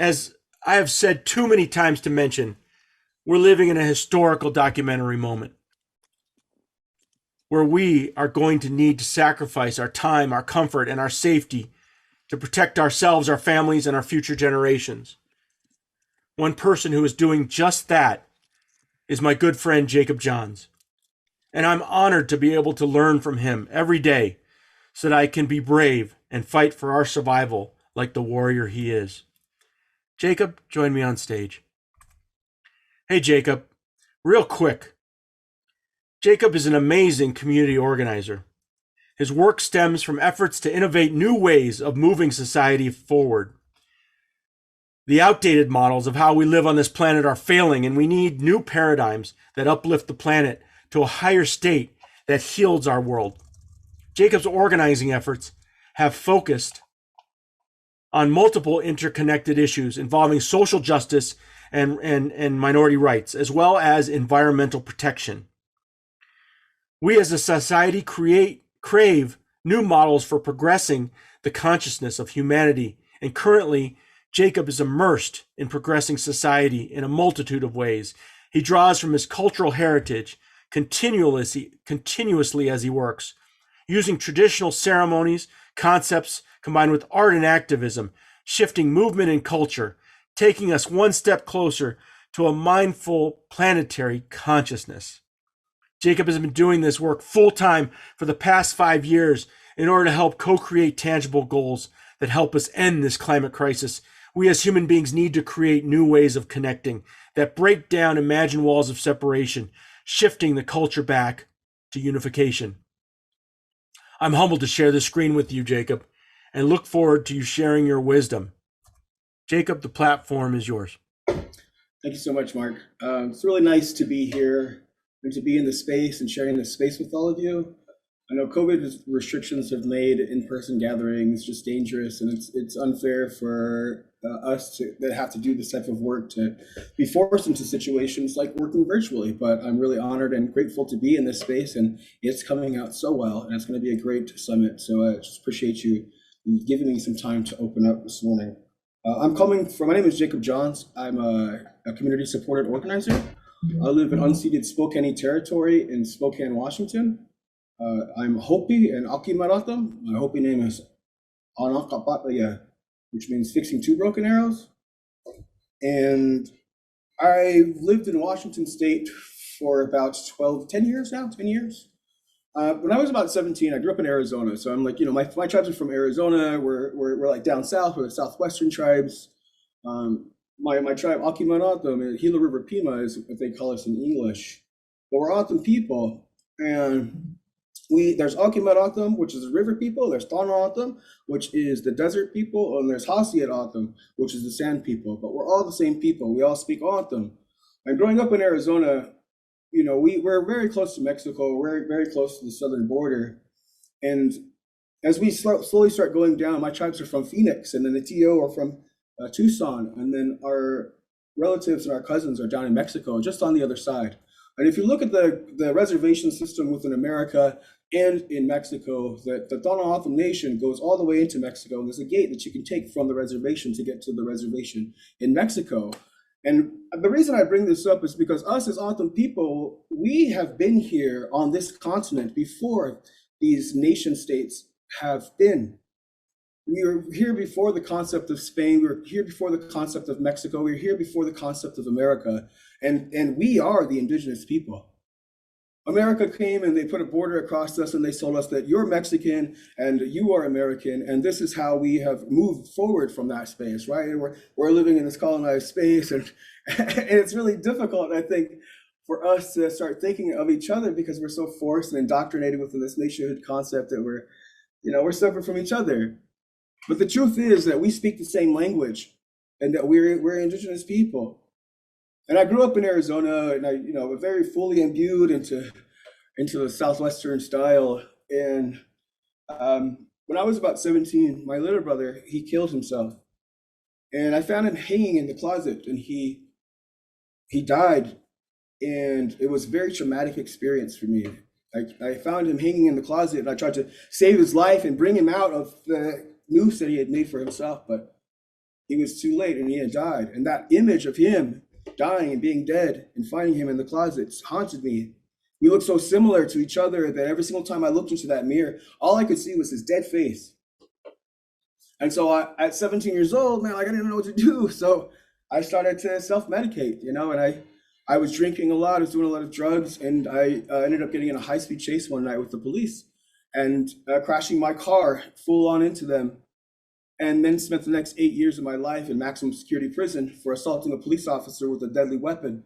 As I have said too many times to mention, we're living in a historical documentary moment where we are going to need to sacrifice our time, our comfort, and our safety to protect ourselves, our families, and our future generations. One person who is doing just that is my good friend Jacob Johns. And I'm honored to be able to learn from him every day so that I can be brave and fight for our survival like the warrior he is. Jacob, join me on stage. Hey, Jacob, real quick. Jacob is an amazing community organizer. His work stems from efforts to innovate new ways of moving society forward. The outdated models of how we live on this planet are failing, and we need new paradigms that uplift the planet to a higher state that heals our world. Jacob's organizing efforts have focused on multiple interconnected issues involving social justice and minority rights, as well as environmental protection. We as a society crave new models for progressing the consciousness of humanity, and currently, Jacob is immersed in progressing society in a multitude of ways. He draws from his cultural heritage continuously as he works, using traditional ceremonies, concepts combined with art and activism, shifting movement and culture, taking us one step closer to a mindful planetary consciousness. Jacob has been doing this work full-time for the past 5 years in order to help co-create tangible goals that help us end this climate crisis. We as human beings need to create new ways of connecting that break down imagined walls of separation, shifting the culture back to unification. I'm humbled to share this screen with you, Jacob, and look forward to you sharing your wisdom. Jacob, the platform is yours. Thank you so much, Mark. It's really nice to be here and to be in the space and sharing this space with all of you. I know COVID restrictions have made in-person gatherings just dangerous, and it's unfair for us that have to do this type of work to be forced into situations like working virtually. But I'm really honored and grateful to be in this space, and it's coming out so well, and it's going to be a great summit. So I just appreciate you giving me some time to open up this morning. My name is Jacob Johns. I'm a community supported organizer. I live in unceded Spokane territory in Spokane, Washington. I'm Hopi and Akimaratam. My Hopi name is Anakapataya, which means fixing two broken arrows. And I lived in Washington State for about 10 years now, 10 years. When I was about 17, I grew up in Arizona. So I'm like, my tribes are from Arizona. We're like down south, we're the southwestern tribes. My tribe, Akimaratam, and Gila River Pima is what they call us in English. But we're Atam people. And there's Akimaratam, which is the river people. There's Tanaatam, which is the desert people. And there's Hasiat-Atam, which is the sand people. But we're all the same people. We all speak Atam. And growing up in Arizona, we're very close to Mexico. We're very close to the southern border. And as we slowly start going down, my tribes are from Phoenix, and then the TO are from Tucson. And then our relatives and our cousins are down in Mexico, just on the other side. And if you look at the reservation system within America and in Mexico, the Tohono Nation goes all the way into Mexico. And there's a gate that you can take from the reservation to get to the reservation in Mexico. And the reason I bring this up is because us as Atam people, we have been here on this continent before these nation states have been. We were here before the concept of Spain. We were here before the concept of Mexico. We were here before the concept of America. And we are the indigenous people. America came and they put a border across us and they told us that you're Mexican and you are American. And this is how we have moved forward from that space, right? And we're living in this colonized space. And it's really difficult, I think, for us to start thinking of each other because we're so forced and indoctrinated within this nationhood concept that we're separate from each other. But the truth is that we speak the same language and that we're indigenous people. And I grew up in Arizona, and I, very fully imbued into the Southwestern style. And when I was about 17, my little brother, he killed himself, and I found him hanging in the closet, and he died, and it was a very traumatic experience for me. I found him hanging in the closet, and I tried to save his life and bring him out of the noose that he had made for himself, but he was too late and he had died. And that image of him dying and being dead and finding him in the closet haunted me. We looked so similar to each other that every single time I looked into that mirror, all I could see was his dead face. And so at 17 years old, man, like I didn't know what to do. So I started to self-medicate, and I was drinking a lot, I was doing a lot of drugs, and I ended up getting in a high-speed chase one night with the police and crashing my car full on into them. And then spent the next 8 years of my life in maximum security prison for assaulting a police officer with a deadly weapon.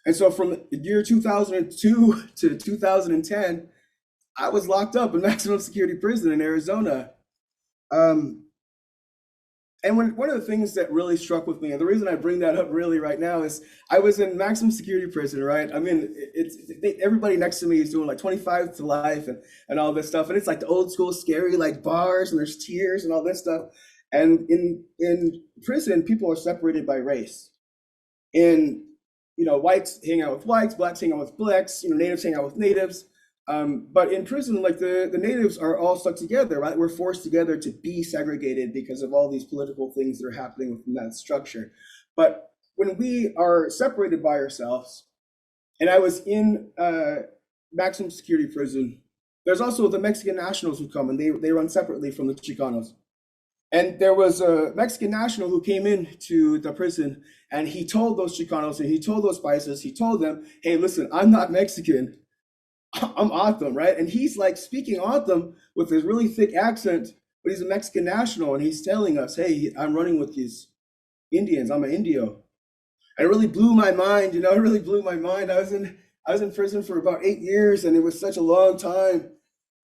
And so from the year 2002 to 2010, I was locked up in maximum security prison in Arizona. And one of the things that really struck with me, and the reason I bring that up really right now is I was in maximum security prison, right? I mean, everybody next to me is doing like 25 to life and all this stuff. And it's like the old school scary like bars and there's tears and all this stuff. And in prison, people are separated by race. And, whites hang out with whites, blacks hang out with blacks, natives hang out with natives. But in prison, like the natives are all stuck together, right? We're forced together to be segregated because of all these political things that are happening within that structure. But when we are separated by ourselves, and I was in maximum security prison, there's also the Mexican nationals who come and they run separately from the Chicanos. And there was a Mexican national who came into the prison and he told those Chicanos and he told those Paisas, he told them, hey, listen, I'm not Mexican. I'm Otham, right? And he's like speaking Otham with his really thick accent, but he's a Mexican national, and he's telling us, hey, I'm running with these Indians. I'm an Indio. And it really blew my mind, it really blew my mind. I was in prison for about 8 years, and it was such a long time.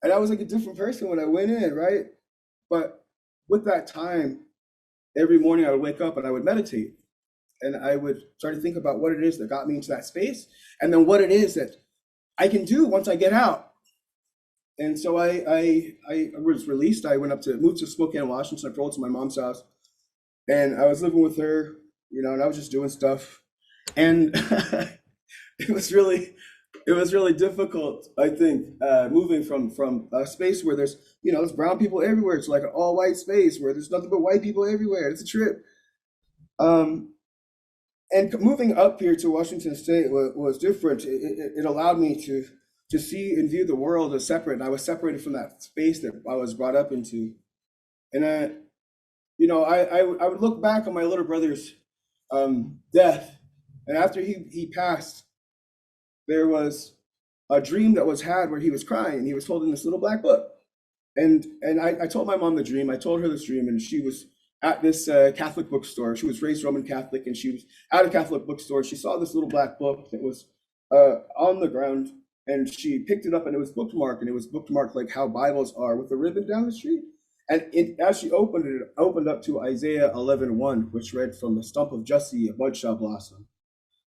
And I was like a different person when I went in, right? But with that time, every morning I would wake up and I would meditate. And I would try to think about what it is that got me into that space, and then what it is that I can do once I get out. And so I was released. I moved to Spokane, Washington. I rolled to my mom's house, and I was living with her, and I was just doing stuff. And it was really difficult, I think, moving from a space where there's brown people everywhere to like an all white space where there's nothing but white people everywhere. It's a trip. And moving up here to Washington State was different. It allowed me to see and view the world as separate. And I was separated from that space that I was brought up into. And I would look back on my little brother's death. And after he passed, there was a dream that was had where he was crying. He was holding this little black book. And I told my mom the dream. I told her this dream, and she was at this Catholic bookstore. She was raised Roman Catholic, and she was at a Catholic bookstore. She saw this little black book that was on the ground, and she picked it up, and it was bookmarked, like how Bibles are, with a ribbon down the street. And as she opened it, it opened up to Isaiah 11:1, which read, "From the stump of Jesse, a bud shall blossom."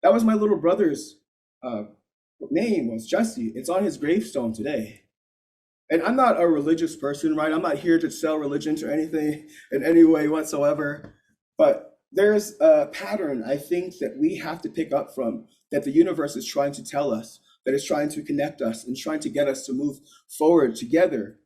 That was my little brother's name, was Jesse. It's on his gravestone today. And I'm not a religious person, right? I'm not here to sell religion to anything in any way whatsoever. But there's a pattern, I think, that we have to pick up from, that the universe is trying to tell us, that is trying to connect us and trying to get us to move forward together.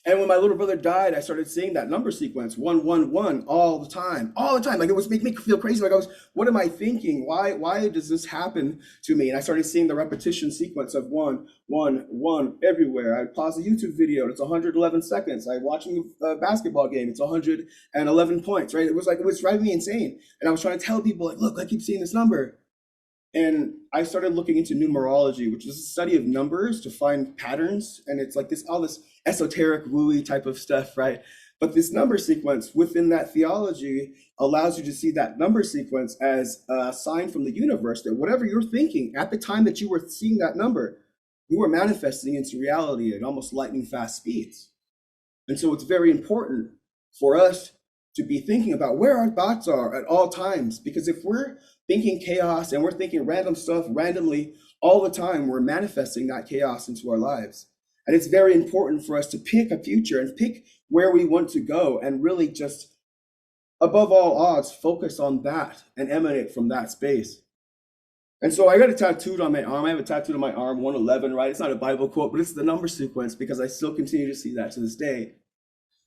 And when my little brother died, I started seeing that number sequence, 111, all the time. Like it was making me feel crazy. Like what am I thinking? Why does this happen to me? And I started seeing the repetition sequence of 111 everywhere. I pause a YouTube video, it's 111 seconds. I'm watching a basketball game, it's 111 points, right? It was driving me insane. And I was trying to tell people, like, look, I keep seeing this number. And I started looking into numerology, which is a study of numbers to find patterns. And it's like all this esoteric, wooey type of stuff, right? But this number sequence within that theology allows you to see that number sequence as a sign from the universe that whatever you're thinking at the time that you were seeing that number, you were manifesting into reality at almost lightning fast speeds. And so it's very important for us to be thinking about where our thoughts are at all times, because if we're thinking chaos and we're thinking random stuff randomly all the time, we're manifesting that chaos into our lives. And it's very important for us to pick a future and pick where we want to go and really just, above all odds, focus on that and emanate from that space. And so I got it tattooed on my arm. I have it tattooed on my arm, 111, right? It's not a Bible quote, but it's the number sequence because I still continue to see that to this day.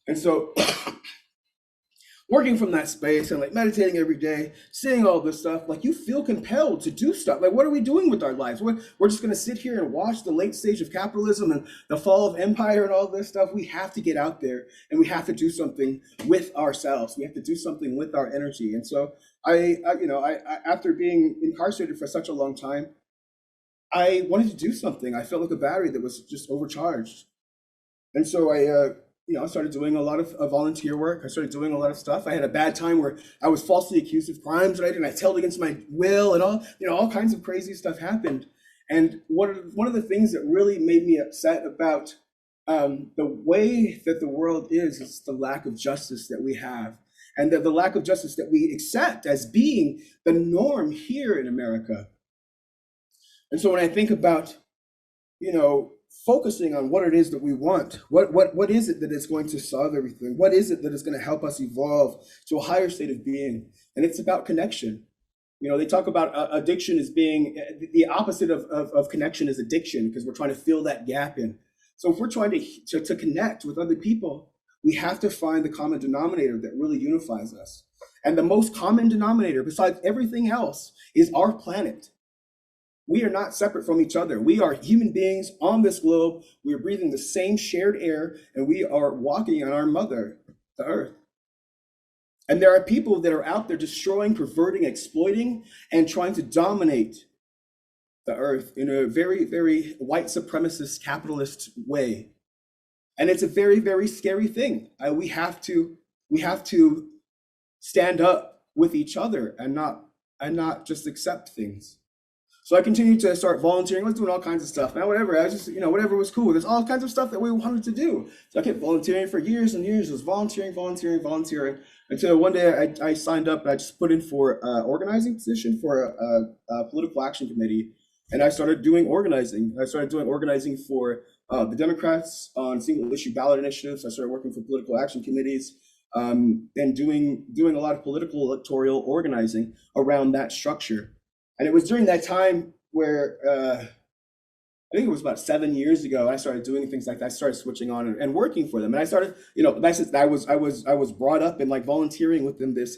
And so working from that space and like meditating every day, seeing all this stuff, like you feel compelled to do stuff. Like, what are we doing with our lives? We're just going to sit here and watch the late stage of capitalism and the fall of empire and all this stuff. We have to get out there and we have to do something with ourselves. We have to do something with our energy. And so I after being incarcerated for such a long time, I wanted to do something. I felt like a battery that was just overcharged. And so I started doing a lot of volunteer work. I started doing a lot of stuff. I had a bad time where I was falsely accused of crimes, right? And I held against my will, and all kinds of crazy stuff happened. And one of the things that really made me upset about the way that the world is the lack of justice that we have, and the lack of justice that we accept as being the norm here in America. And so when I think about, focusing on what it is that we want, what is it that is going to solve everything? What is it that is going to help us evolve to a higher state of being? And it's about connection. They talk about addiction as being the opposite of connection is addiction, because we're trying to fill that gap in. So if we're trying to connect with other people, we have to find the common denominator that really unifies us. And the most common denominator, besides everything else, is our planet. We are not separate from each other. We are human beings on this globe. We are breathing the same shared air, and we are walking on our mother, the earth. And there are people that are out there destroying, perverting, exploiting, and trying to dominate the earth in a very, very white supremacist capitalist way. And it's a very, very scary thing. We have to stand up with each other and not just accept things. So I continued to start volunteering. I was doing all kinds of stuff, man, whatever. I was just, whatever was cool. There's all kinds of stuff that we wanted to do. So I kept volunteering for years and years. I was volunteering until one day I signed up. I just put in for an organizing position for a political action committee. And I started doing organizing. I started doing organizing for the Democrats on single issue ballot initiatives. I started working for political action committees and doing a lot of political electoral organizing around that structure. And it was during that time where I think it was about 7 years ago, I started doing things like that. I started switching on and working for them. And I started, I was brought up in like volunteering within this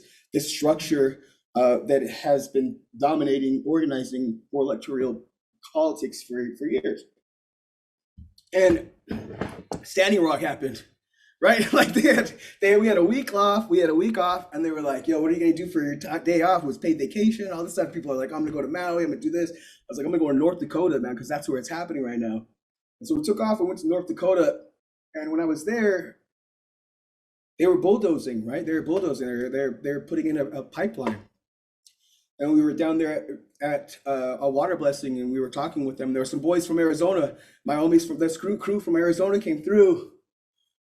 structure that has been dominating organizing for electoral politics for years. And Standing Rock happened. Right? Like we had a week off, and they were like, yo, what are you gonna do for your day off? It was paid vacation, all this stuff. People are like, I'm gonna go to Maui, I'm gonna do this. I was like, I'm gonna go to North Dakota, man, because that's where it's happening right now. And so we took off and went to North Dakota. And when I was there, they were bulldozing, right? They were bulldozing, they're putting in a pipeline. And we were down there at a water blessing, and we were talking with them. There were some boys from Arizona, my homies from this crew from Arizona came through.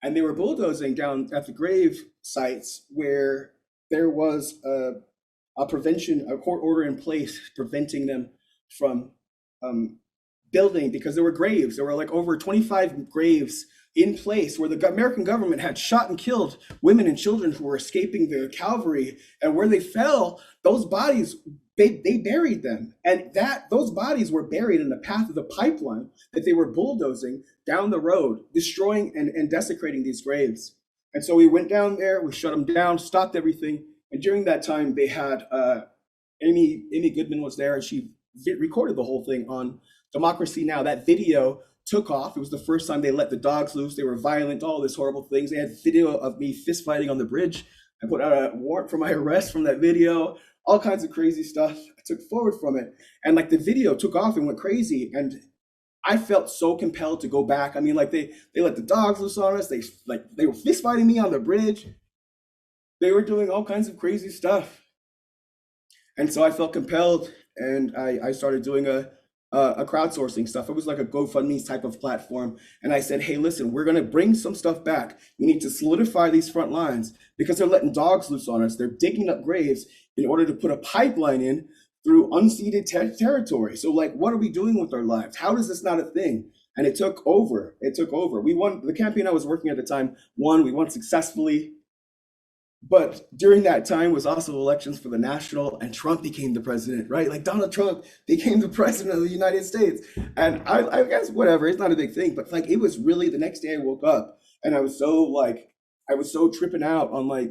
And they were bulldozing down at the grave sites where there was a court order in place preventing them from building, because there were graves. There were like over 25 graves in place where the American government had shot and killed women and children who were escaping the cavalry. And where they fell, those bodies, they buried them. And those bodies were buried in the path of the pipeline that they were bulldozing down the road, destroying and desecrating these graves. And so we went down there, we shut them down, stopped everything. And during that time, they had Amy Goodman was there, and she recorded the whole thing on Democracy Now! That video took off. It was the first time they let the dogs loose. They were violent, all these horrible things. They had video of me fist fighting on the bridge. I put out a warrant for my arrest from that video. All kinds of crazy stuff I took forward from it. And like the video took off and went crazy. And I felt so compelled to go back. I mean, like they let the dogs loose on us. They were fist fighting me on the bridge. They were doing all kinds of crazy stuff. And so I felt compelled, and I started doing a crowdsourcing stuff. It was like a GoFundMe type of platform. And I said, hey, listen, we're going to bring some stuff back. We need to solidify these front lines because they're letting dogs loose on us. They're digging up graves in order to put a pipeline in through unceded territory. So like, what are we doing with our lives? How is this not a thing? And it took over. We won. The campaign I was working at the time won. We won successfully. But during that time was also elections for the national, and Trump became the president, right? Like Donald Trump became the president of the United States. And I guess whatever, it's not a big thing, but like it was really the next day I woke up and I was so tripping out on like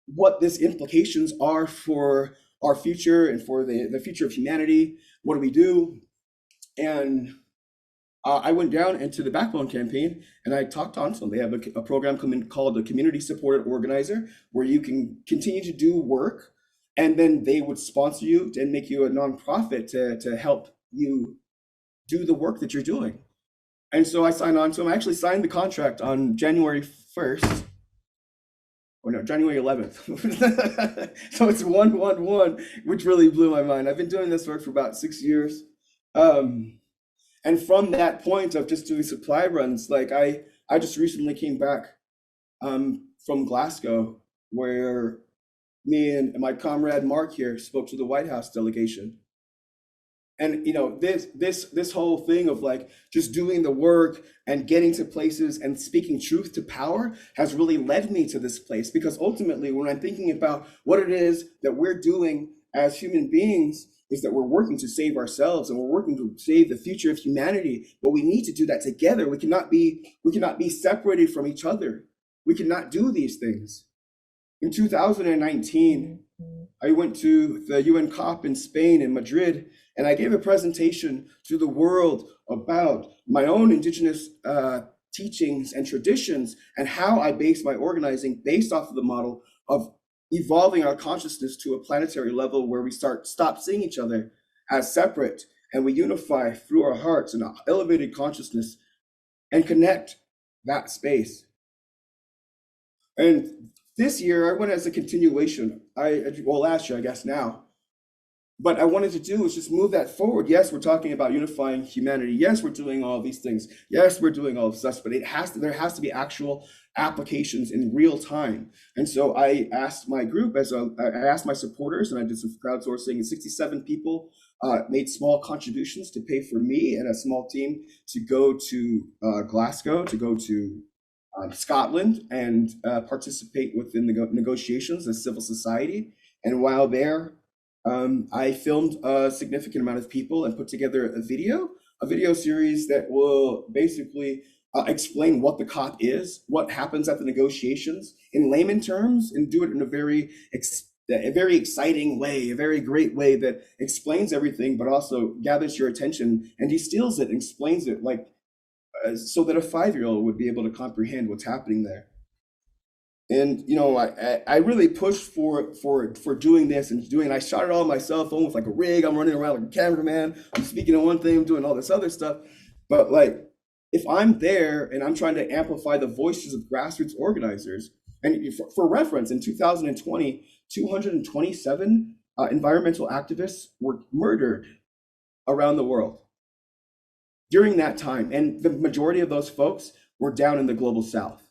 what this implications are for our future and for the future of humanity. What do we do? And I went down into the Backbone campaign and I talked on to them. They have a program called the Community Supported Organizer, where you can continue to do work, and then they would sponsor you and make you a nonprofit to help you do the work that you're doing. And so I signed on to them. I actually signed the contract on January 1st, or no, January 11th. So it's 111, which really blew my mind. I've been doing this work for about 6 years. And from that point of just doing supply runs, like I just recently came back from Glasgow, where me and my comrade Mark here spoke to the White House delegation. And you know, this whole thing of like just doing the work and getting to places and speaking truth to power has really led me to this place, because ultimately when I'm thinking about what it is that we're doing as human beings, is that we're working to save ourselves and we're working to save the future of humanity. But we need to do that together. We cannot be separated from each other. We cannot do these things. In 2019, I went to the UN COP in Spain, in Madrid, and I gave a presentation to the world about my own indigenous teachings and traditions, and how I base my organizing based off of the model of evolving our consciousness to a planetary level where we stop seeing each other as separate, and we unify through our hearts and elevated consciousness and connect that space. And this year I went as a continuation. Well, last year, I guess now. But I wanted to do is just move that forward. Yes, we're talking about unifying humanity. Yes, we're doing all these things. Yes, we're doing all this stuff, but there has to be actual applications in real time. And so I asked my group, I asked my supporters, and I did some crowdsourcing, and 67 people made small contributions to pay for me and a small team to go to Glasgow, to go to Scotland, and participate within the negotiations as civil society. And while there, I filmed a significant amount of people and put together a video series that will basically explain what the COP is, what happens at the negotiations in layman terms, and do it in a very exciting way, a very great way that explains everything, but also gathers your attention and distills it and explains it like so that a 5-year-old would be able to comprehend what's happening there. And you know, I really pushed for doing this and doing. I shot it all on my cell phone with like a rig. I'm running around like a cameraman. I'm speaking on one thing, I'm doing all this other stuff. But like, if I'm there and I'm trying to amplify the voices of grassroots organizers, and for reference, in 2020, 227 environmental activists were murdered around the world during that time, and the majority of those folks were down in the global south.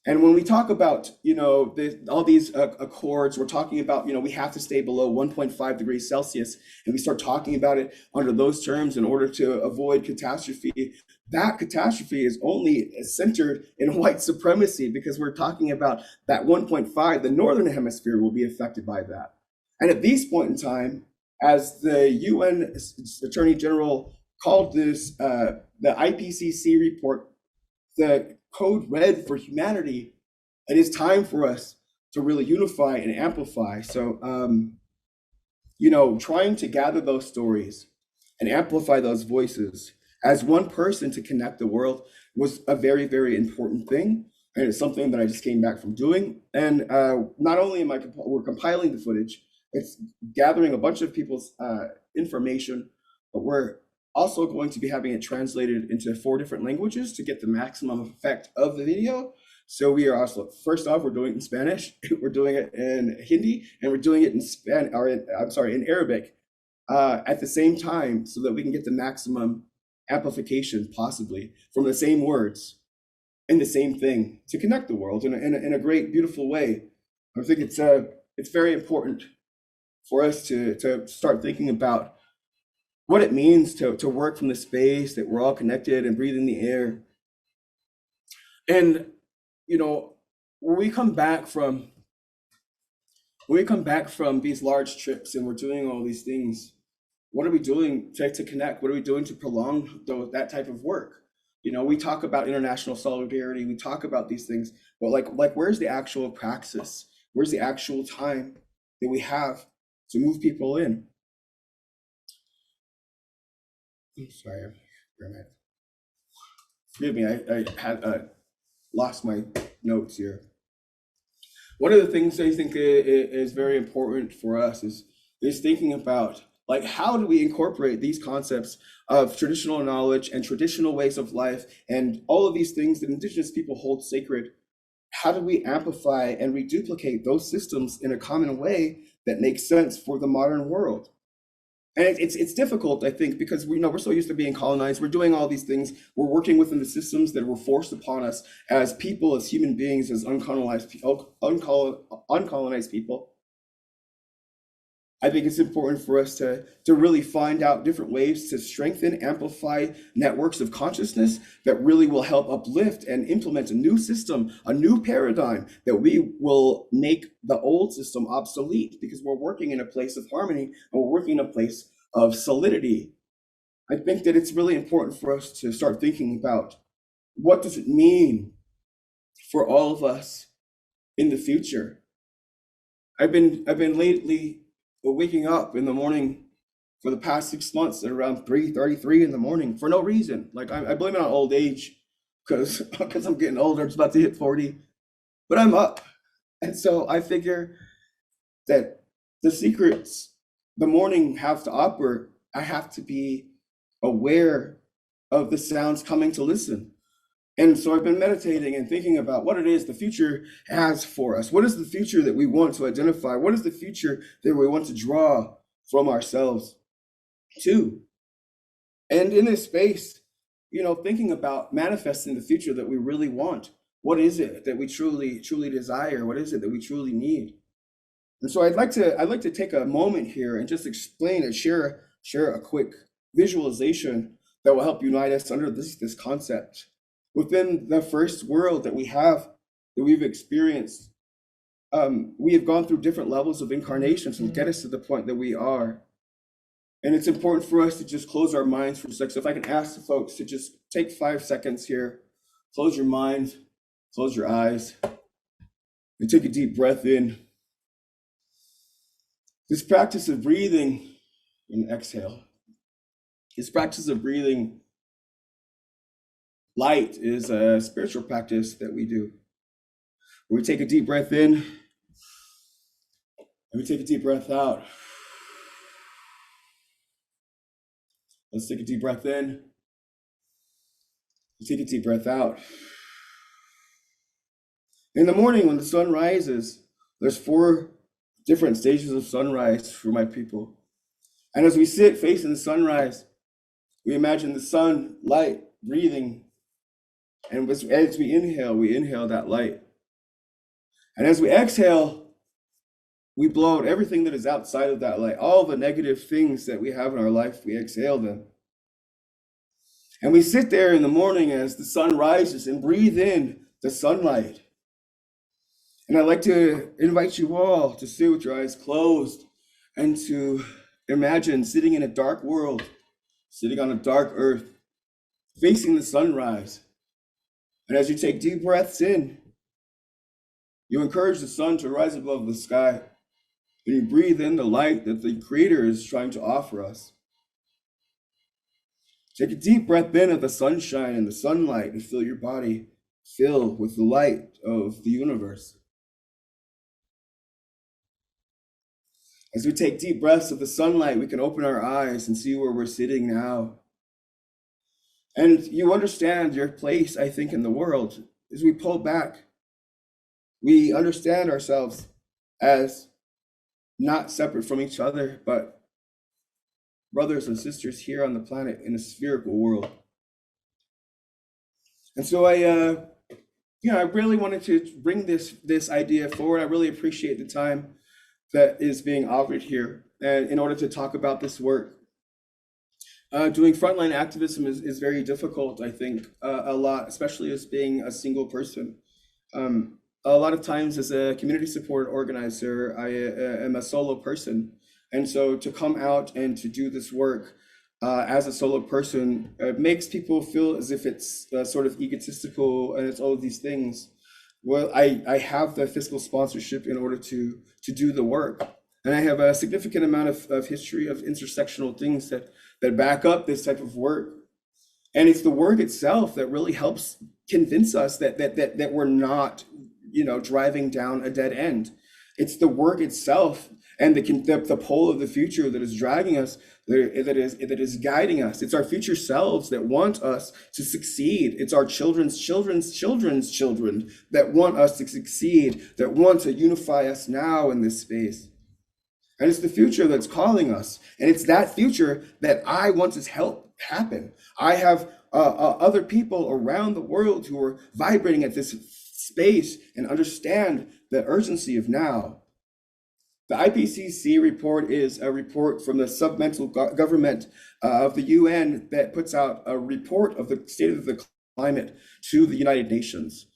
And when we talk about, you know, all these accords, we're talking about, you know, we have to stay below 1.5 degrees Celsius, and we start talking about it under those terms in order to avoid catastrophe. That catastrophe is only centered in white supremacy, because we're talking about that 1.5, the Northern Hemisphere will be affected by that. And at this point in time, as the UN Attorney General called this, the IPCC report, the code red for humanity, it is time for us to really unify and amplify. So, you know, trying to gather those stories and amplify those voices as one person to connect the world was a very, very important thing. And it's something that I just came back from doing. And not only we're compiling the footage, it's gathering a bunch of people's information, but we're also going to be having it translated into 4 different languages to get the maximum effect of the video. So we are also, first off, we're doing it in Spanish, we're doing it in Hindi, and we're doing it in Arabic at the same time, so that we can get the maximum amplification possibly from the same words and the same thing to connect the world in a great, beautiful way. I think it's very important for us to start thinking about what it means to work from the space that we're all connected and breathing the air. And you know, when we come back from these large trips and we're doing all these things, what are we doing to connect? What are we doing to prolong that type of work? You know, we talk about international solidarity, we talk about these things, but like where's the actual praxis? Where's the actual time that we have to move people in? I'm sorry, where am I? Forgive me, I had lost my notes here. One of the things I think is very important for us is thinking about, like, how do we incorporate these concepts of traditional knowledge and traditional ways of life and all of these things that Indigenous people hold sacred? How do we amplify and reduplicate those systems in a common way that makes sense for the modern world? And it's difficult, I think, because we're so used to being colonized. We're doing all these things. We're working within the systems that were forced upon us as people, as human beings, as uncolonized people. I think it's important for us to really find out different ways to strengthen, amplify networks of consciousness that really will help uplift and implement a new system, a new paradigm that we will make the old system obsolete, because we're working in a place of harmony and we're working in a place of solidity. I think that it's really important for us to start thinking about, what does it mean for all of us in the future? I've been lately waking up in the morning for the past 6 months at around 3:33 in the morning for no reason. Like, I blame it on old age, because I'm getting older. It's about to hit 40, but I'm up. And so I figure that the secrets the morning have to operate. I have to be aware of the sounds coming to listen. And so I've been meditating and thinking about what it is the future has for us. What is the future that we want to identify? What is the future that we want to draw from ourselves to? And in this space, thinking about manifesting the future that we really want. What is it that we truly desire? What is it that we truly need? And so I'd like to take a moment here and just explain and share a quick visualization that will help unite us under this concept. Within the first world that we've experienced, we have gone through different levels of incarnations to get us to the point that we are. And it's important for us to just close our minds for a sec. So if I can ask the folks to just take 5 seconds here, close your mind, close your eyes, and take a deep breath in. This practice of breathing and exhale, this practice of breathing light is a spiritual practice that we do. We take a deep breath in, and we take a deep breath out. Let's take a deep breath in. Take a deep breath out. In the morning when the sun rises, there's 4 different stages of sunrise for my people. And as we sit facing the sunrise, we imagine the sun, light, breathing. And as we inhale that light. And as we exhale, we blow out everything that is outside of that light. All the negative things that we have in our life, we exhale them. And we sit there in the morning as the sun rises and breathe in the sunlight. And I'd like to invite you all to sit with your eyes closed and to imagine sitting in a dark world, sitting on a dark earth, facing the sunrise. And as you take deep breaths in, you encourage the sun to rise above the sky, and you breathe in the light that the Creator is trying to offer us. Take a deep breath in of the sunshine and the sunlight and feel your body fill with the light of the universe. As we take deep breaths of the sunlight, we can open our eyes and see where we're sitting now. And you understand your place, I think, in the world. As we pull back, we understand ourselves as not separate from each other, but brothers and sisters here on the planet in a spherical world. And so I really wanted to bring this idea forward. I really appreciate the time that is being offered here, and in order to talk about this work. Doing frontline activism is very difficult, I think, a lot, especially as being a single person. A lot of times as a community support organizer, I am a solo person. And so to come out and to do this work as a solo person makes people feel as if it's sort of egotistical and it's all of these things. Well, I have the fiscal sponsorship in order to do the work. And I have a significant amount of history of intersectional things that back up this type of work. And it's the work itself that really helps convince us that we're not, driving down a dead end. It's the work itself and the pole of the future that is dragging us, that is guiding us. It's our future selves that want us to succeed. It's our children's children's children that want us to succeed, that want to unify us now in this space. And it's the future that's calling us. And it's that future that I want to help happen. I have other people around the world who are vibrating at this space and understand the urgency of now. The IPCC report is a report from the submental government of the UN that puts out a report of the state of the climate to the United Nations.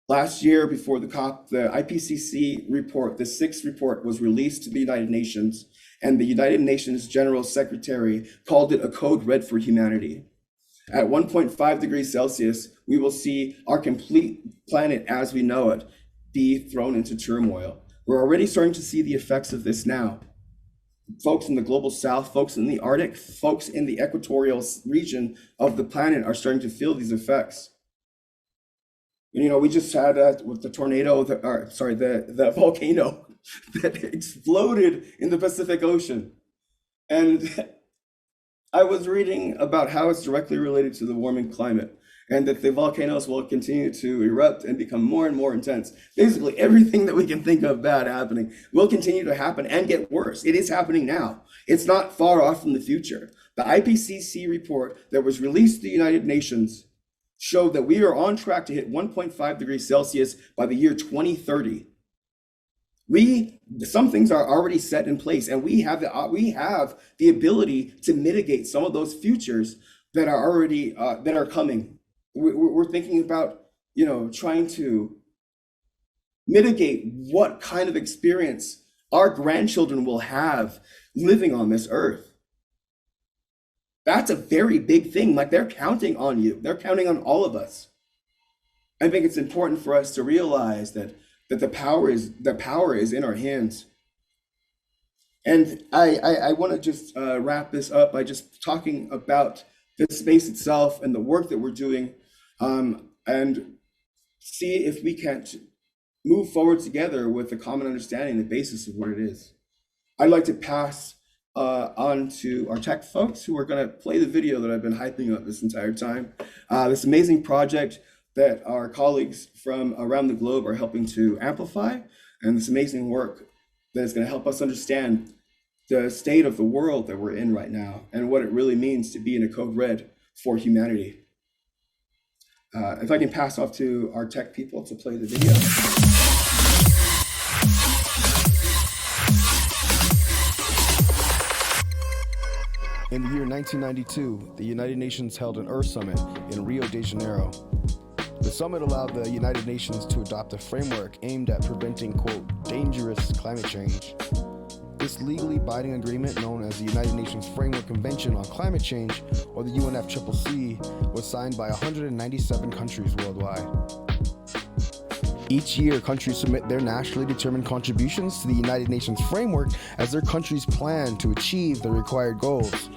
Last year, before the COP, the IPCC report, the sixth report, was released to the United Nations, and the United Nations General Secretary called it a code red for humanity. At 1.5 degrees Celsius, we will see our complete planet as we know it be thrown into turmoil. We're already starting to see the effects of this now. Folks in the global south, folks in the Arctic, folks in the equatorial region of the planet are starting to feel these effects. And, we just had with the tornado, the volcano that exploded in the Pacific Ocean. And I was reading about how it's directly related to the warming climate, and that the volcanoes will continue to erupt and become more and more intense. Basically, everything that we can think of bad happening will continue to happen and get worse. It is happening now. It's not far off from the future. The IPCC report that was released to the United Nations showed that we are on track to hit 1.5 degrees Celsius by the year 2030. Some things are already set in place, and we have the ability to mitigate some of those futures that are already that are coming. We're thinking about, trying to mitigate what kind of experience our grandchildren will have living on this earth. That's a very big thing. Like, they're counting on you. They're counting on all of us. I think it's important for us to realize that the power is in our hands. And I want to just wrap this up by just talking about the space itself and the work that we're doing, and see if we can't move forward together with a common understanding, the basis of what it is. I'd like to pass on to our tech folks who are going to play the video that I've been hyping up this entire time. This amazing project that our colleagues from around the globe are helping to amplify, and this amazing work that is going to help us understand the state of the world that we're in right now and what it really means to be in a code red for humanity. If I can pass off to our tech people to play the video. In the year 1992, the United Nations held an Earth Summit in Rio de Janeiro. The summit allowed the United Nations to adopt a framework aimed at preventing, quote, dangerous climate change. This legally binding agreement, known as the United Nations Framework Convention on Climate Change, or the UNFCCC, was signed by 197 countries worldwide. Each year, countries submit their nationally determined contributions to the United Nations framework as their countries plan to achieve the required goals.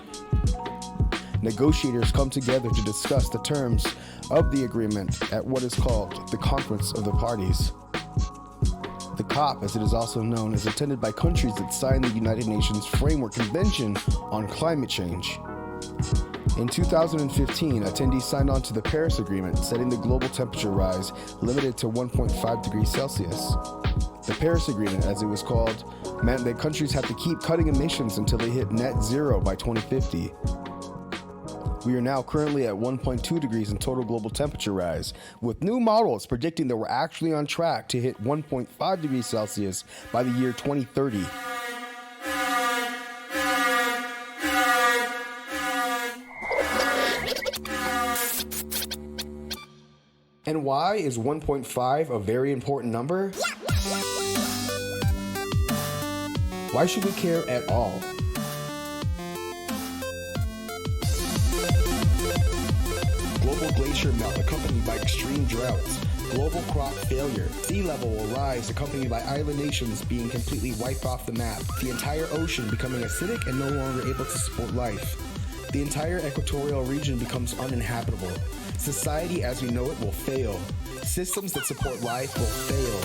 Negotiators come together to discuss the terms of the agreement at what is called the Conference of the Parties. The COP, as it is also known, is attended by countries that signed the United Nations Framework Convention on Climate Change. In 2015, attendees signed on to the Paris Agreement, setting the global temperature rise limited to 1.5 degrees Celsius. The Paris Agreement, as it was called, meant that countries have to keep cutting emissions until they hit net zero by 2050. We are now currently at 1.2 degrees in total global temperature rise, with new models predicting that we're actually on track to hit 1.5 degrees Celsius by the year 2030. And why is 1.5 a very important number? Why should we care at all? Global glacier melt accompanied by extreme droughts, global crop failure. Sea level will rise, accompanied by island nations being completely wiped off the map. The entire ocean becoming acidic and no longer able to support life. The entire equatorial region becomes uninhabitable. Society as we know it will fail. Systems that support life will fail.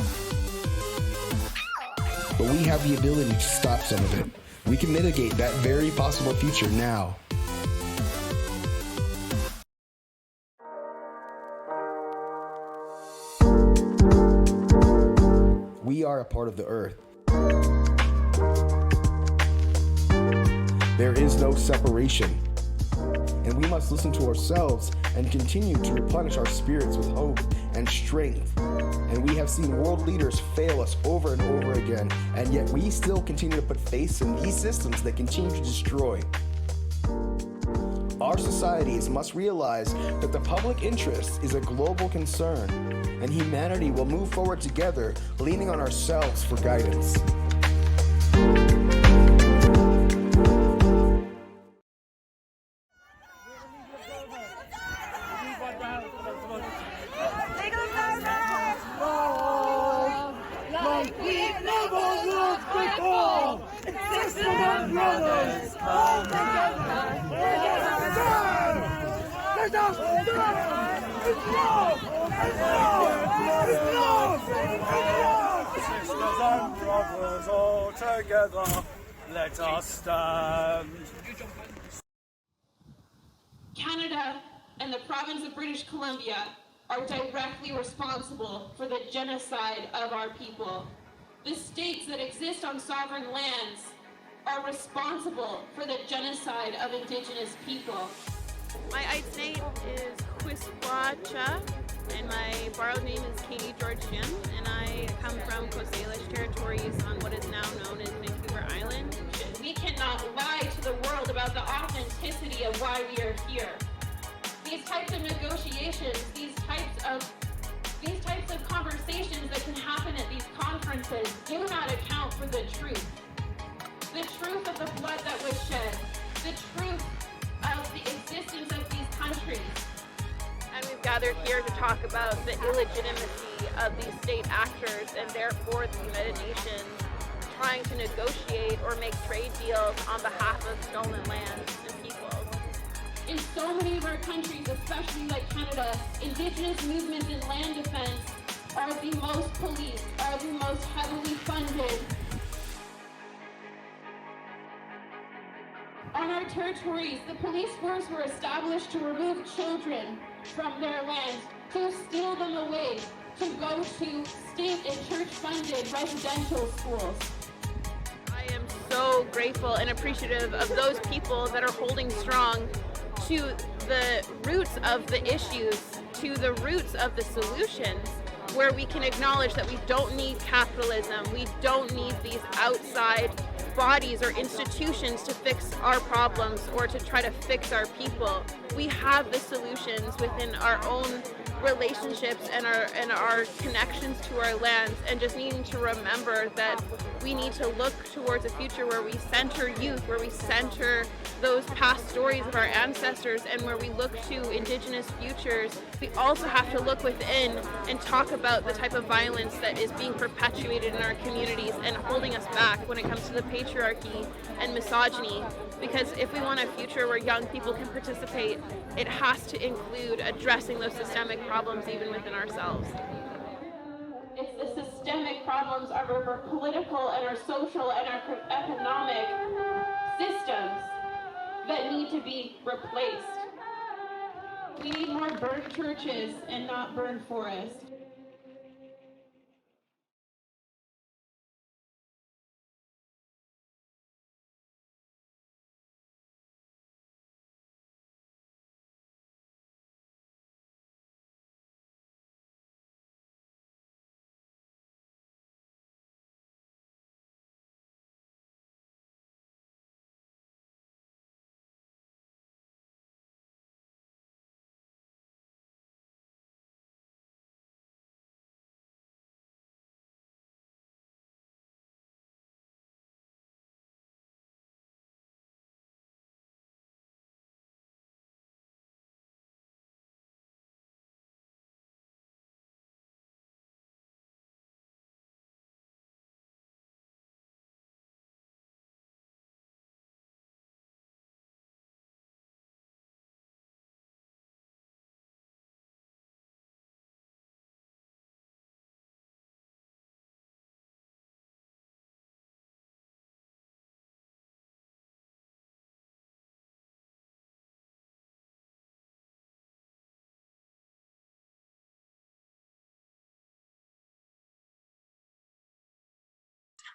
But we have the ability to stop some of it. We can mitigate that very possible future now. We are a part of the earth. There is no separation. And we must listen to ourselves and continue to replenish our spirits with hope and strength. And we have seen world leaders fail us over and over again, and yet we still continue to put faith in these systems that continue to destroy. Our societies must realize that the public interest is a global concern, and humanity will move forward together, leaning on ourselves for guidance. Sisters and brothers all together, let us stand. Canada and the province of British Columbia are directly responsible for the genocide of our people. The states that exist on sovereign lands are responsible for the genocide of Indigenous people. My Aits name is Quisquacha, and my borrowed name is Katie George Jim, and I come from Coast Salish territories on what is now known as Vancouver Island. We cannot lie to the world about the authenticity of why we are here. These types of negotiations, these types of conversations that can happen at these conferences do not account for the truth. The truth of the blood that was shed, the truth of the existence of these countries. And we've gathered here to talk about the illegitimacy of these state actors and therefore the United Nations trying to negotiate or make trade deals on behalf of stolen lands and peoples. In so many of our countries, especially like Canada, Indigenous movements in land defense are the most policed, are the most heavily funded. On our territories, the police force were established to remove children from their lands, to steal them away, to go to state and church-funded residential schools. I am so grateful and appreciative of those people that are holding strong to the roots of the issues, to the roots of the solutions, where we can acknowledge that we don't need capitalism, we don't need these outside bodies or institutions to fix our problems or to try to fix our people. We have the solutions within our own relationships and our connections to our lands, and just needing to remember that we need to look towards a future where we center youth, where we center those past stories of our ancestors, and where we look to Indigenous futures. We also have to look within and talk about the type of violence that is being perpetuated in our communities and holding us back when it comes to the patriarchy and misogyny. Because if we want a future where young people can participate, it has to include addressing those systemic problems even within ourselves. It's the systemic problems of our political and our social and our economic systems that need to be replaced. We need more burned churches and not burned forests.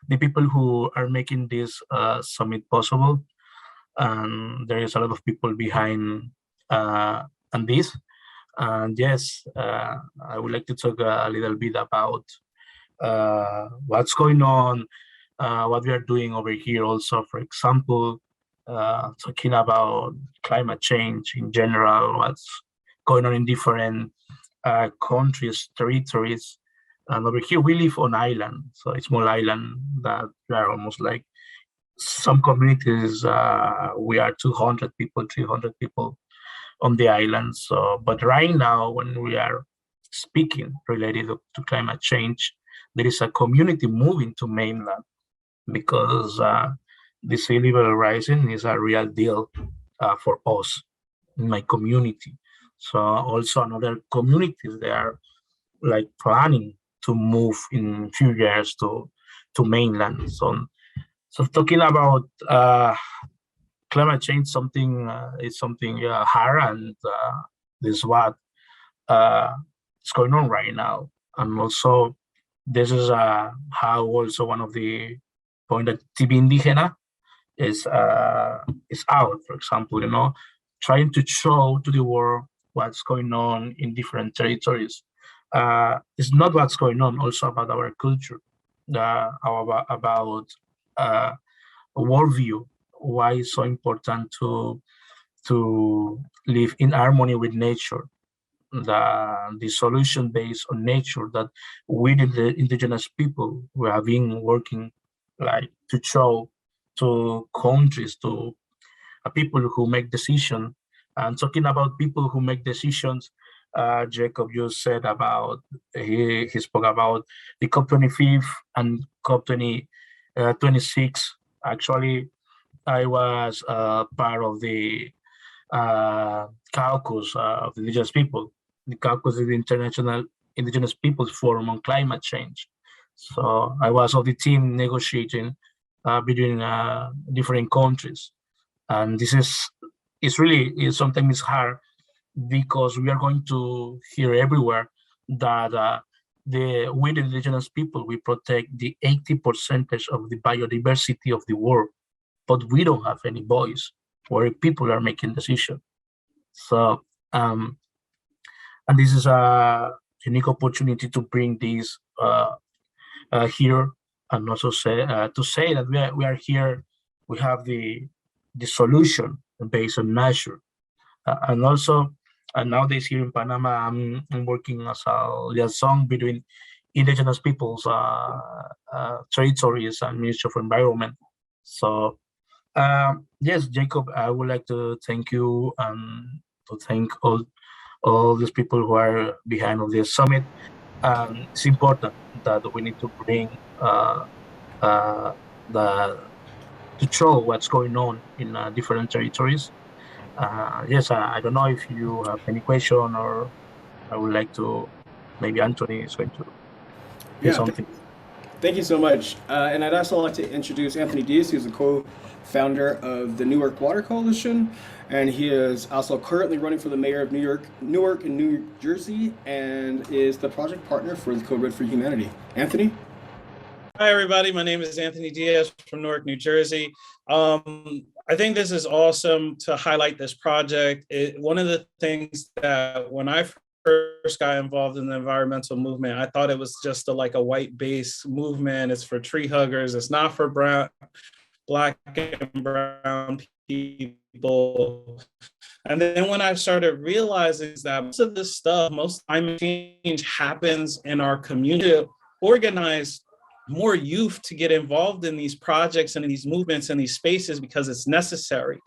the people who are making this summit possible. And there is a lot of people behind on this. And yes, I would like to talk a little bit about what's going on, what we are doing over here also. For example, talking about climate change in general, what's going on in different countries, territories. And over here, we live on island, so it's small island that we are almost like some communities. We are 200 people, 300 people on the island. So, but right now, when we are speaking related to climate change, there is a community moving to mainland because the sea level rising is a real deal for us in my community. So also another communities, they are like planning to move in few years to mainland. So talking about climate change, something is something hard, and this is what is going on right now. And also, this is how also one of the point that TV Indígena is out, for example, trying to show to the world what's going on in different territories. It's not what's going on, also about our culture, about worldview, why it's so important to live in harmony with nature, the solution based on nature that we, the indigenous people, we have been working like to show to countries, to people who make decisions. And talking about people who make decisions, Jacob, you said about, he spoke about the COP25 and COP26. Actually, I was part of the caucus of the indigenous people. The caucus is the International Indigenous Peoples Forum on Climate Change. So I was of the team negotiating between different countries. And this is really, sometimes it's hard because we are going to hear everywhere that we, the indigenous people, we protect the 80% of the biodiversity of the world, but we don't have any voice where people are making decisions. So, and this is a unique opportunity to bring this here, and also say to say that we are here, we have the solution based on nature, and also. And nowadays here in Panama, I'm working as a liaison between indigenous peoples, territories, and Ministry of Environment. So yes, Jacob, I would like to thank you and to thank all these people who are behind of this summit. It's important that we need to bring to show what's going on in different territories. Yes, I don't know if you have any question, or I would like to, maybe Anthony is going to say something. Thank you so much. And I'd also like to introduce Anthony Diaz, who's the co-founder of the Newark Water Coalition, and he is also currently running for the mayor of Newark and New Jersey, and is the project partner for the Code Red for Humanity. Anthony? Hi, everybody. My name is Anthony Diaz from Newark, New Jersey. I think this is awesome to highlight this project. One of the things that when I first got involved in the environmental movement, I thought it was just a white base movement. It's for tree huggers. It's not for Black and brown people. And then when I started realizing that most of this stuff, most climate change happens in our community, organized more youth to get involved in these projects and in these movements and these spaces, because it's necessary.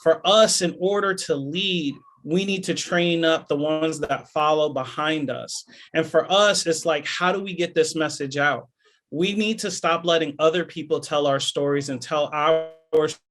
For us, in order to lead, we need to train up the ones that follow behind us. And for us, it's like, how do we get this message out? We need to stop letting other people tell our stories and tell our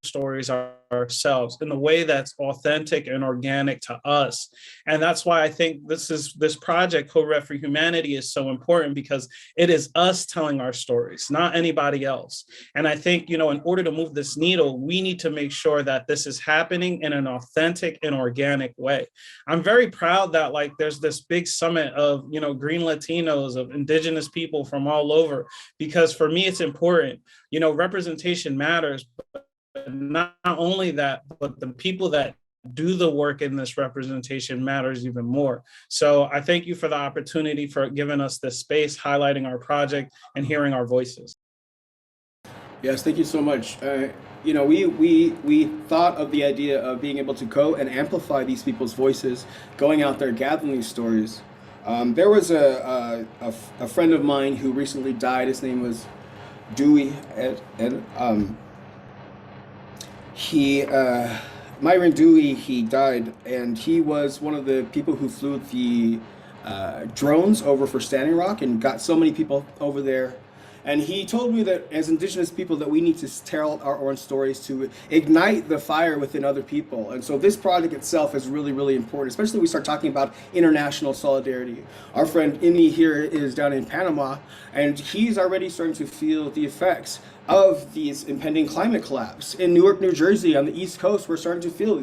stories ourselves in a way that's authentic and organic to us. And that's why I think this project, Co-Rep for Humanity, is so important, because it is us telling our stories, not anybody else. And I think, in order to move this needle, we need to make sure that this is happening in an authentic and organic way. I'm very proud that there's this big summit of, Green Latinos, of Indigenous people from all over, because for me, it's important. Representation matters, but not only that, but the people that do the work in this representation matters even more. So I thank you for the opportunity, for giving us this space, highlighting our project, and hearing our voices. Yes, thank you so much. We thought of the idea of being able to go and amplify these people's voices, going out there, gathering these stories. There was a friend of mine who recently died. His name was Dewey, and Myron Dewey, he died, and he was one of the people who flew the drones over for Standing Rock and got so many people over there. And he told me that as Indigenous people that we need to tell our own stories to ignite the fire within other people. And so this project itself is really, really important, especially when we start talking about international solidarity. Our friend Imi here is down in Panama, and he's already starting to feel the effects of these impending climate collapse. In Newark, New Jersey, on the East Coast, we're starting to feel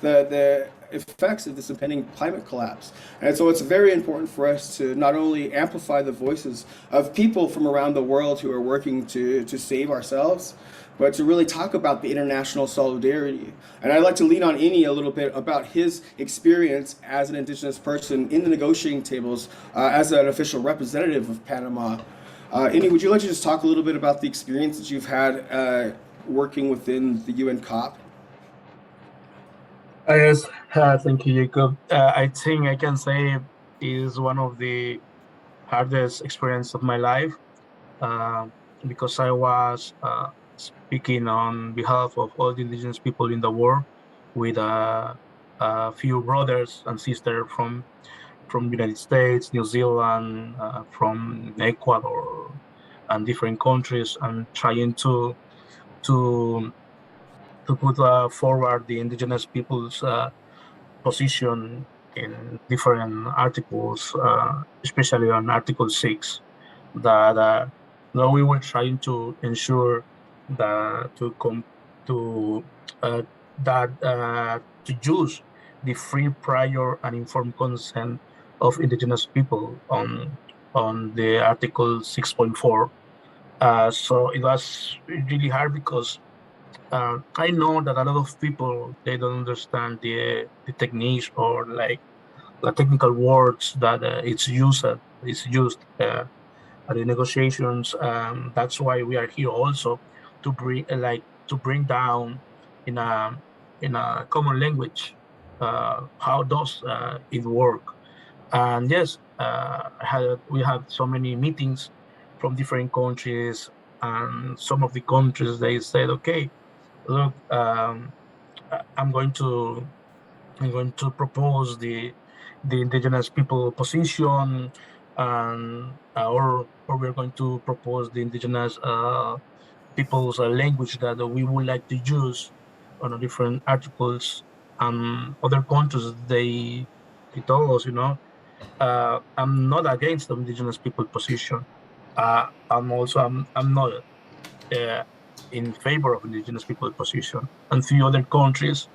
the effects of this impending climate collapse. And so it's very important for us to not only amplify the voices of people from around the world who are working to save ourselves, but to really talk about the international solidarity. And I'd like to lean on Ini a little bit about his experience as an Indigenous person in the negotiating tables as an official representative of Panama. Ini, would you like to just talk a little bit about the experience that you've had working within the UN COP? Yes, thank you, Jacob. I think I can say it is one of the hardest experience of my life, because I was speaking on behalf of all the Indigenous people in the world, with a few brothers and sisters from United States, New Zealand, from Ecuador, and different countries, and trying to put forward the Indigenous people's position in different articles, especially on Article 6, that we were trying to ensure that to use the free, prior, and informed consent of Indigenous people on the Article 6.4. So it was really hard, because I know that a lot of people, they don't understand the techniques or the technical words that it's used at the negotiations. That's why we are here also, to bring down in a common language how does it work. And yes, we had so many meetings from different countries, and some of the countries, they said, okay, look, I'm going to propose the Indigenous people position, and or we're going to propose the Indigenous people's language that we would like to use on different articles. Other countries, they told us, I'm not against the Indigenous people position. I'm not in favor of Indigenous people position. And few other countries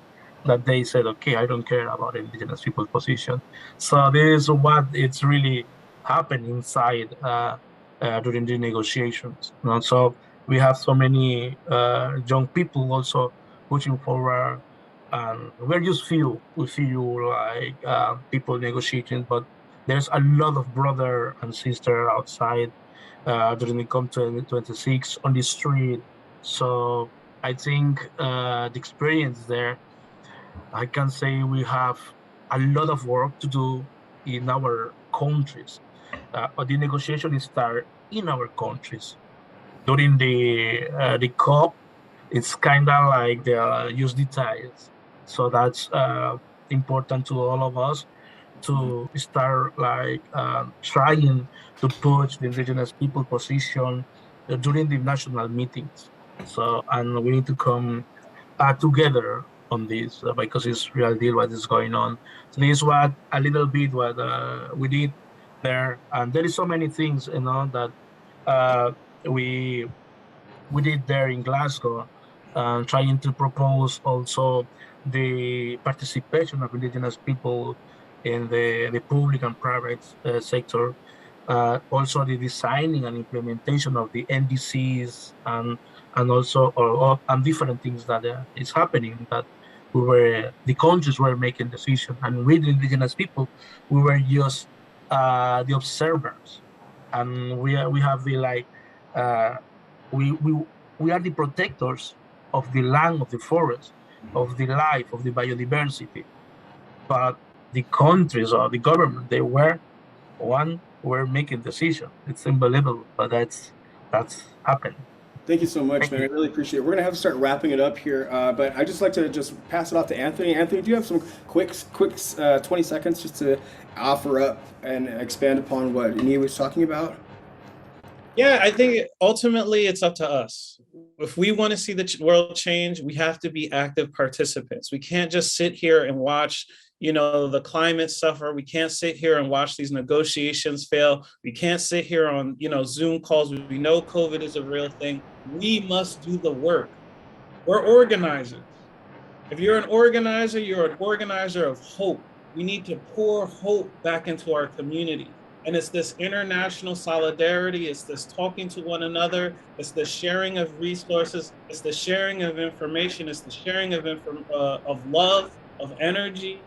that they said, okay, I don't care about Indigenous people position. So this is what it's really happened inside during the negotiations. So we have so many young people also pushing forward, and we're just few people negotiating, but there's a lot of brother and sister outside during the COP 2026 on the street. So I think the experience there, I can say we have a lot of work to do in our countries. The negotiation start in our countries. During the COP, it's kind of like they use details. So that's important to all of us, to start trying to push the Indigenous people position during the national meetings. So, and we need to come together on this because it's real deal what is going on. So this is what a little bit what we did there, and there is so many things that uh, we we did there in Glasgow, trying to propose also the participation of indigenous people in the public and private sector, also the designing and implementation of the NDCs and also and different things that is happening that the countries were making decisions and with the indigenous people we were just the observers, and we have the like uh, we we we are the protectors of the land, of the forest, of the life, of the biodiversity. But the countries or the government, they were making decisions. It's unbelievable, but that's happening. Thank you so much, Thank man. I you. really appreciate it. We're gonna have to start wrapping it up here, but I just like to just pass it off to Anthony. Anthony, do you have some quick 20 seconds just to offer up and expand upon what Nia was talking about? Yeah, I think ultimately it's up to us. If we want to see the world change, we have to be active participants. We can't just sit here and watch, the climate suffer. We can't sit here and watch these negotiations fail. We can't sit here on, Zoom calls. We know COVID is a real thing. We must do the work. We're organizers. If you're an organizer, you're an organizer of hope. We need to pour hope back into our community. And it's this international solidarity, it's this talking to one another, it's the sharing of resources, it's the sharing of information, it's the sharing of love, of energy.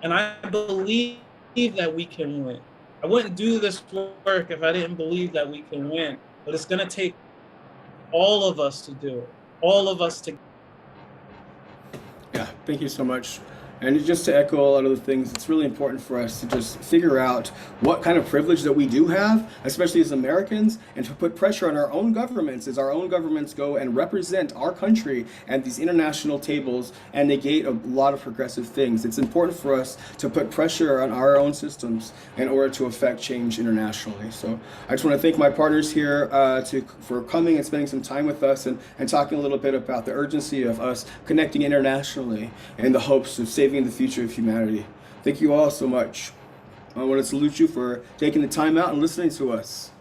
And I believe that we can win. I wouldn't do this work if I didn't believe that we can win. But it's going to take all of us to do it, all of us to. Yeah, thank you so much. And just to echo a lot of the things, it's really important for us to just figure out what kind of privilege that we do have, especially as Americans, and to put pressure on our own governments as our own governments go and represent our country at these international tables and negate a lot of progressive things. It's important for us to put pressure on our own systems in order to affect change internationally. So I just want to thank my partners here for coming and spending some time with us and talking a little bit about the urgency of us connecting internationally in the hopes of saving the future of humanity. Thank you all so much. I want to salute you for taking the time out and listening to us.